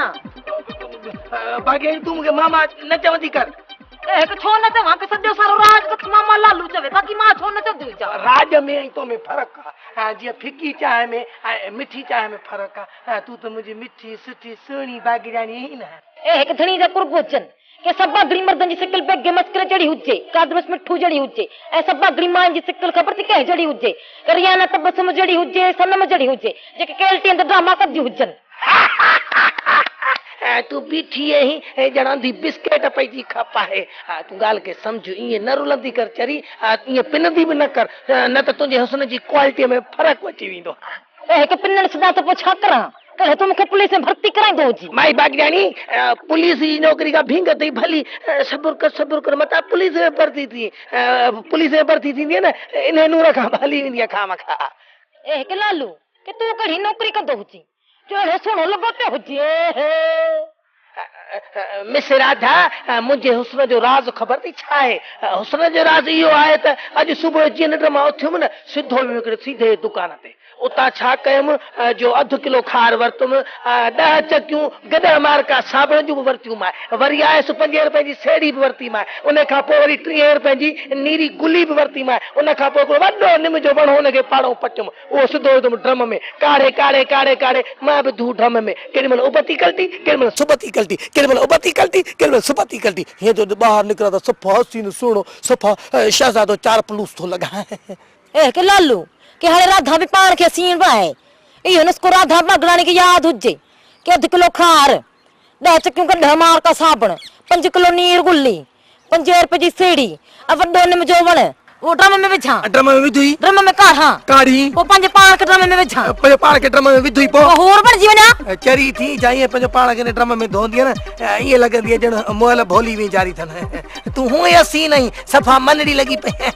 ना बाकी तू मुझे मामा न चवंदी कर एक छो न चवां के सॼो सारो राज कथ मामा लालू चवे बाक़ी मां छो न चवंदी हुजां राज में ऐं तो में फर्क आहे जीअं फिकी चांहि में ऐं मिठी चांहि में फर्क आहे तूं त मुंहिंजी मिठी सुठी सुहिणी बाग़ीरानी आहीं न हिकु धणी जा कुर्ब हुजनि के सभु अगड़ी मर्दनि जी सिकल पे गेमस करे जड़ी हुजे कादरस मिठू जड़ी हुजे ऐं सभु अगड़ी मां जी सिकल ख़बर थी कंहिं जड़ी हुजे करियाना तबसम जड़ी हुजे सनम जड़ी हुजे जेके केल्टी अंदरि ड्रामा कंदी हुजनि तूं बीठी आहीं ॼणा दी बिस्केट पइजी खप आहे तूं ॻाल्हि खे सम्झ ईअं न रुलंदी कर चरी ईअं पिनंदी बि न कर न त तुंहिंजे हुस्न जी क्वालिटीअ में फ़र्क़ु अची वेंदो हिकु पिननि सदा त पोइ छा करां कल्ह तूं मूंखे पुलिस में भर्ती कराईंदो हुजी माई बाग़ीरानी पुलिस जी नौकरी खां भींग अथई भली सब्र कर मता पुलिस में भर्ती थींदी आहे न इन नूर खां भली वेंदी आहे खामखा हिकु लालू के तूं कहिड़ी नौकरी कंदो हुजी जो अहिड़ो सुहिणो लॻो पियो हुजे मिस राधा मुंहिंजे हुस्न जो राज़ ख़बर थी छा आहे हुस्न जो राज़ इहो आहे त अॼु सुबुह जीअं निंड मां उथियुमि न सिधो हिकिड़े सीधे दुकान ते उतां छा कयुमि जो अधु किलो खार वरितुमि 10 चकियूं गॾ मार्का साबुण जूं बि वरितियूं मां वरी आयसि 5 रुपए जी सेड़ी बि वरिती मां उन खां पोइ वरी 30 रुपए जी नीरी गुली बि वरिती मां उन खां पोइ हिकिड़ो वॾो निम जो वण हुनखे पाड़ो पटियुमि उहो सिधो विधुमि ड्रम में काढ़े काढ़े काढ़े काढ़े मां बि धू ड्रम में केॾी महिल उबती कल्टी केॾी महिल सुबती कल्टी केॾी महिल उबती कल्टी केॾी महिल सुबती कल्टी हीअं जो ॿाहिरि निकिरा त सफ़ा हसीन सुहिणो सफ़ा शहज़ादो 4 पलूस थो लॻाए के लालू के हाणे राधा बि पाण खे सीन बि आहे इहो नुस्ख़ो राधा बागड़ानी खे यादि हुजे के 1 किलो खार 10 चकियूं गॾ मार्का साबुण 5 किलो नीर गुल्ली 5 रुपए जी सेड़ी ऐं वॾो निम जो वण वो ड्रम में विझां ड्रम में विधुई ड्रम में काढ़ी पोइ पंहिंजे पाण खे ड्रम में विझां पंहिंजे पाण खे ड्रम में विधुई पोइ होर बणिजी वञा चरी थी जाईं पंहिंजो पाण खे ड्रम में धोंदी आहे न ईअं लॻंदी आहे ॼण मोहल भोली बि जारी अथनि तूं हूअं ई हसीन आहीं सफ़ा मनड़ी लॻी पई